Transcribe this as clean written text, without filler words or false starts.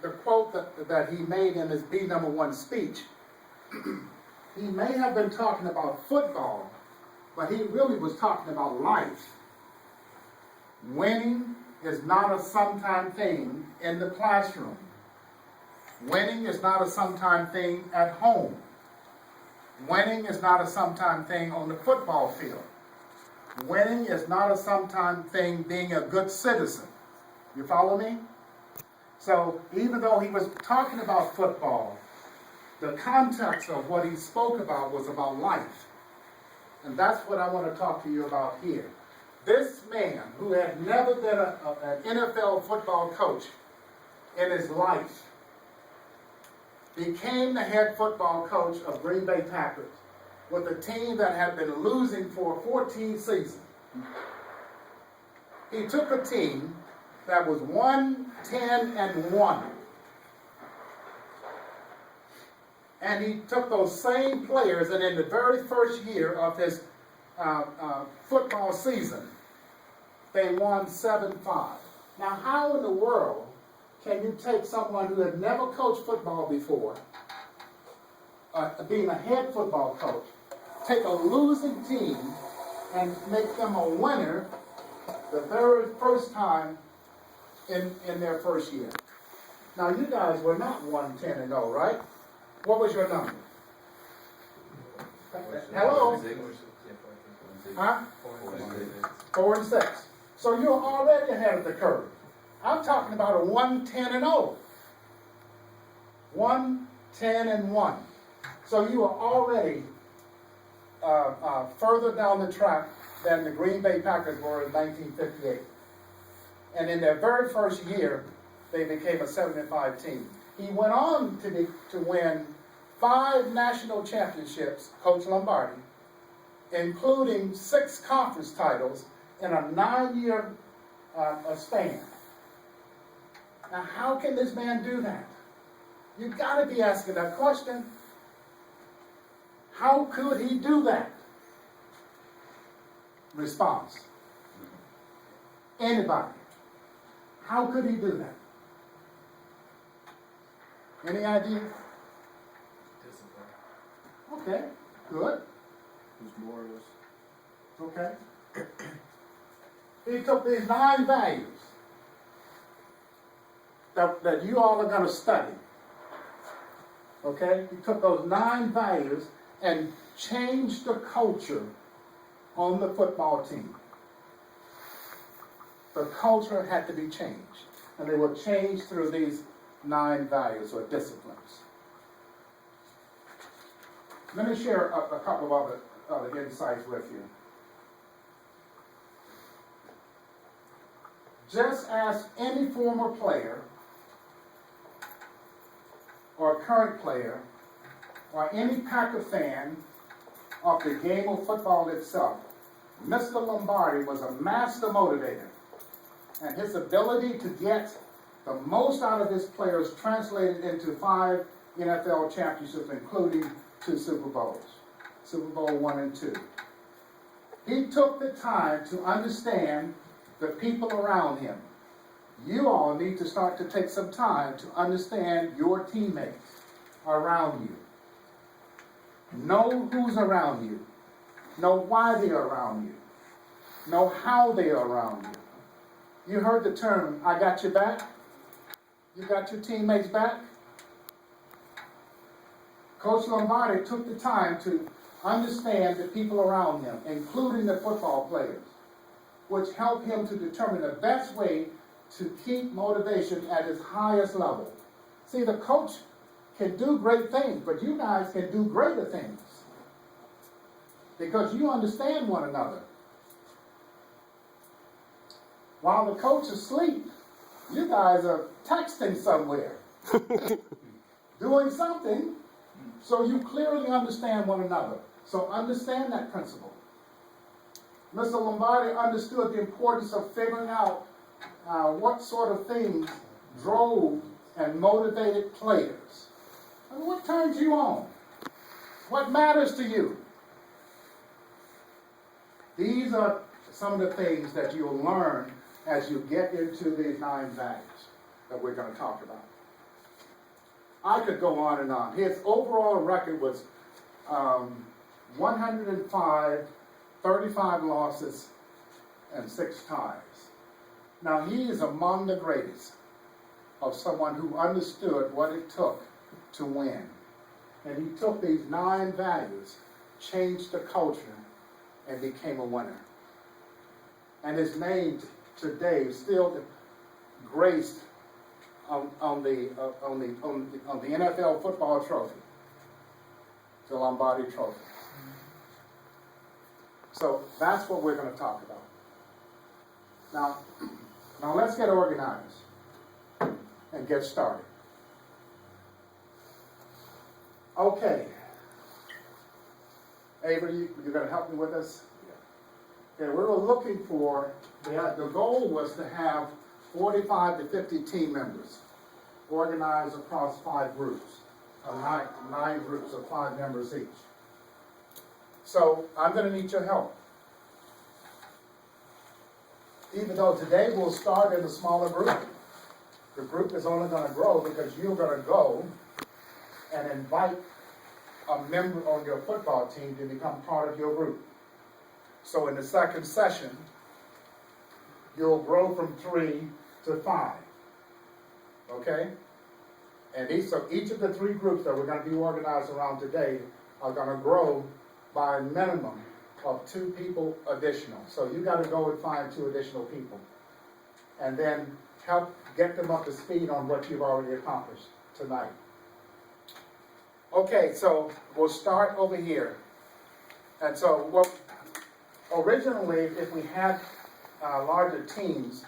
the quote that he made in his B#1 speech, he may have been talking about football, but he really was talking about life. Winning is not a sometime thing in the classroom. Winning is not a sometime thing at home. Winning is not a sometime thing on the football field. Winning is not a sometime thing being a good citizen. You follow me? So even though he was talking about football, the context of what he spoke about was about life. And that's what I want to talk to you about here. This man, who had never been an NFL football coach in his life, became the head football coach of Green Bay Packers with a team that had been losing for 14 seasons. He took a team that was 1-10-1. And he took those same players, and in the very first year of his football season, they won 7-5. Now, how in the world can you take someone who had never coached football before, being a head football coach, take a losing team and make them a winner the very first time in their first year? Now, you guys were not 1-10-0, right? What was your number? Hello? Huh? 4-6. So you're already ahead of the curve. I'm talking about a 1-10-0. 1-10-1. So you are already further down the track than the Green Bay Packers were in 1958. And in their very first year, they became a 7-5 team. He went on to win 5 national championships, Coach Lombardi, including 6 conference titles in a 9-year span. Now, how can this man do that? You've got to be asking that question. How could he do that? Response. Anybody. How could he do that? Any idea? Discipline. Okay, good. Who's more or less? Okay. He took these 9 values that you all are going to study. Okay? He took those 9 values and changed the culture on the football team. The culture had to be changed. And they were changed through these 9 values or disciplines. Let me share a couple of other insights with you. Just ask any former player or current player or any Packer fan of the game of football itself. Mr. Lombardi was a master motivator, and his ability to get the most out of his players translated into 5 NFL championships, including 2 Super Bowls, Super Bowl I and II. He took the time to understand the people around him. You all need to start to take some time to understand your teammates around you. Know who's around you. Know why they are around you. Know how they are around you. You heard the term, I got your back? You got your teammates back? Coach Lombardi took the time to understand the people around him, including the football players, which helped him to determine the best way to keep motivation at its highest level. See, the coach can do great things, but you guys can do greater things because you understand one another. While the coach is asleep, you guys are texting somewhere, doing something, so you clearly understand one another. So understand that principle. Mr. Lombardi understood the importance of figuring out what sort of things drove and motivated players. And what turns you on? What matters to you? These are some of the things that you'll learn as you get into these 9 values that we're going to talk about. I could go on and on. His overall record was 105, 35 losses, and 6 ties. Now, he is among the greatest of someone who understood what it took to win. And he took these 9 values, changed the culture, and became a winner. And his name today is still graced on the NFL football trophy, the Lombardi Trophy. So that's what we're going to talk about. Now let's get organized and get started. Okay. Avery, you're going to help me with this? Yeah. We were looking for, the goal was to have 45 to 50 team members organized across 5 groups, 9 groups of 5 members each. So I'm going to need your help. Even though today we'll start in a smaller group, the group is only going to grow because you're going to go and invite a member on your football team to become part of your group. So in the second session, you'll grow from 3 to 5. Okay? And so each of the 3 groups that we're going to be organized around today are going to grow by a minimum of 2 people additional. So you got to go and find 2 additional people. And then help get them up to speed on what you've already accomplished tonight. Okay, so we'll start over here. And so originally, if we had larger teams,